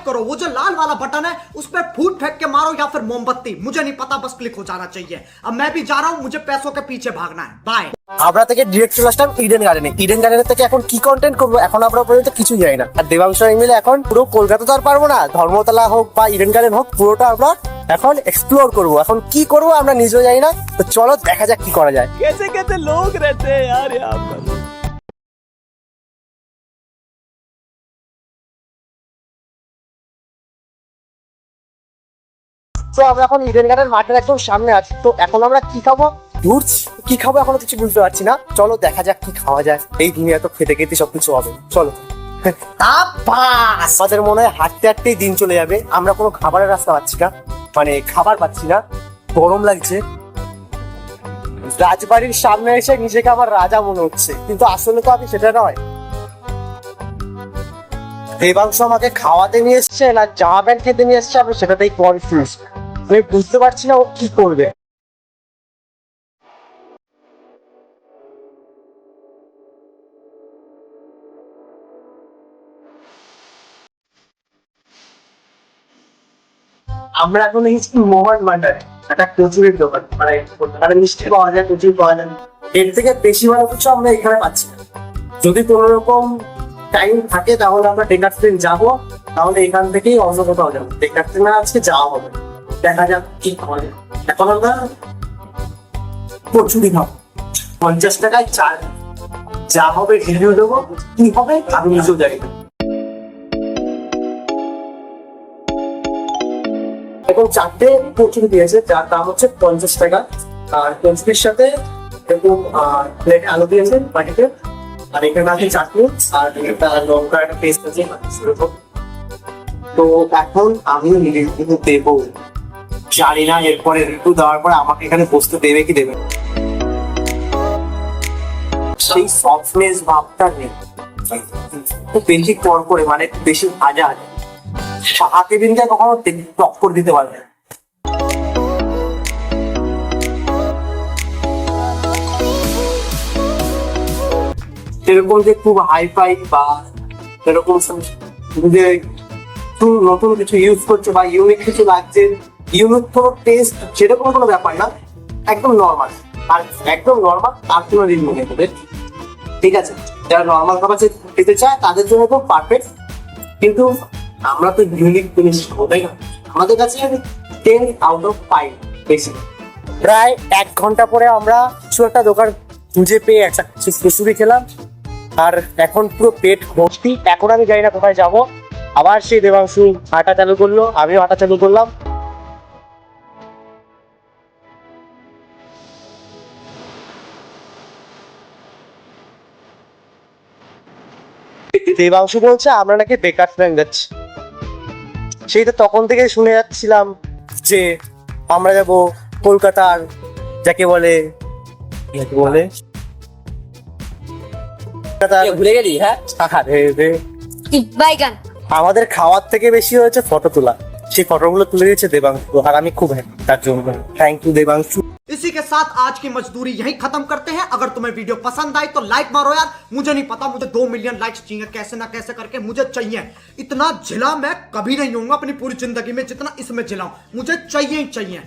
करो, वो जो लाल वाला बटन है उस पर फूट फेंक के मारो या फिर मोमबत्ती, मुझे नहीं पता, बस क्लिक हो जाना चाहिए। अब मैं भी जा रहा हूँ, मुझे पैसों के पीछे भागना है। बाय। আমরা থেকে ডিরেক্ট চলে আসলাম ইডেন গার্ডেনে। ইডেন গার্ডেনের থেকে এখন কি কন্টেন্ট করবো এখন আমরা পর্যন্ত কিছু জানি না। আর দেবাংশ মিলে এখন পুরো কলকাতা তো আর পারবো না, ধর্মতলা হোক বা ইডেন গার্ডেন হোক পুরোটা আমরা এখন এক্সপ্লোর করবো। এখন কি করবো আমরা নিজেও জানি না, তো চলো দেখা যাক কি করা যায়। कैसे कैसे लोग रहते हैं यार यहाँ पर। তো আমরা এখন ইডেন গার্ডেন মাঠের একদম সামনে আছি। তো এখন আমরা কি খাবো ঘুরছি, কি খাবো এখনো কিছু বুঝতে পারছি না। চলো দেখা যাক কি খাওয়া যায়, এই দুনিয়া তো খেতে খেতে সবকিছু হবে। চলো। আমাদের মনে হয় হাঁটতে হাঁটতেই দিন চলে যাবে, আমরা কোনো খাবারের রাস্তা পাচ্ছি না, মানে খাবার পাচ্ছি না, গরম লাগছে। রাজবাড়ির সামনে এসে নিজেকে আমার রাজা মনে হচ্ছে, কিন্তু আসলে তো আমি সেটা নয়। দেবাংশ আমাকে খাওয়াতে নিয়ে এসছে না জামা প্যান্ট খেতে নিয়ে এসছে, আমি সেটাতেই কনফিউজ। আমি বুঝতে পারছি না ও কি করবে। আমরা এখন এসেছি মোহন ভান্ডারে, একটা কচুরির দোকান, মানে মিষ্টি পাওয়া যায়, কচুরি পাওয়া যায়। এর থেকে বেশি ভালো কিছু আমরা এখানে পাচ্ছি না। যদি কোনো রকম টাইম থাকে তাহলে আমরা ডেকার ট্রেন যাবো, তাহলে এখান থেকেই অন্য কোথাও যাবো। ডেকার ট্রেনে আজকে যাওয়া হবে, দেখা যাক কি খাওয়া যায়। এখন আমরা কচুরি খাবো, 50 টাকায় চার, যা হবে রিভিউ দেবো, কি হবে আমি নিজেও জানি না। এখন 4টে কচুরি দিয়েছে, যার দাম হচ্ছে 50 টাকা। আর কচুরির সাথে এরকম প্লেট আলু দিয়েছে বাটিতে, আর এখানে আছে চাটনি, আর একটা লঙ্কার একটা পেস্ট আছে। তো এখন আমি রিভিউ দেবো, জানি না এরপরে রিভিউ দেওয়ার পরে আমাকে এখানে বসতে দেবে কি দেবে। সেই সফটনেস ভাবটা নেই, খুব বেশি কর করে, মানে বেশি ভাজা আছে। হাতে বিনকে কখনো টক্কর দিতে পারবে না। এরকম যে খুব হাইফাই বা এরকম যে নতুন কিছু ইউজ করছে বা ইউনিক কিছু লাগছে, ইউনিক কোনো টেস্ট সেরকম কোনো ব্যাপার না, একদম নর্মাল। আর একদম নর্মাল আর কোনো রিভিউ নেই, ঠিক আছে? যারা নর্মাল খাবার খেতে চায় তাদের জন্য খুব পারফেক্ট, কিন্তু আমরা তো ইউনিক জিনিস খাবো, তাই না? আমাদের কাছে 10 out of 5 বেশি। প্রায় 1 ঘন্টা পরে আমরা কিছু একটা দোকান খুঁজে পেয়ে একটা কচুরি খেলাম, আর এখন পুরো পেট ভর্তি। এখন আমি জানি না কোথায় যাবো। আবার সেই দেবাংশু হাঁটা চালু করলো, আমিও হাঁটা চালু করলাম। দেবাংশু বলছে আমরা নাকি বেকার ফ্রেন্ড যাচ্ছি। সেই তো তখন থেকে শুনে যাচ্ছিলাম যে আমরা যাব কলকাতার, যাকে বলে ভুলে গেলি? হ্যাঁ, আমাদের খাওয়ার থেকে বেশি হয়েছে ফটো তোলা। সেই ফটোগুলো তুলে দিয়েছে দেবাংশু, আর আমি খুব হ্যাপি তার জন্য। Thank you Debangshu. इसी के साथ आज की मजदूरी यहीं खत्म करते हैं। अगर तुम्हें वीडियो पसंद आई तो लाइक मारो यार, मुझे नहीं पता, मुझे 2 मिलियन लाइक्स चाहिए, कैसे ना कैसे करके मुझे चाहिए। इतना झिला मैं कभी नहीं होऊंगा अपनी पूरी जिंदगी में जितना इसमें झिलाऊं, मुझे चाहिए ही चाहिए।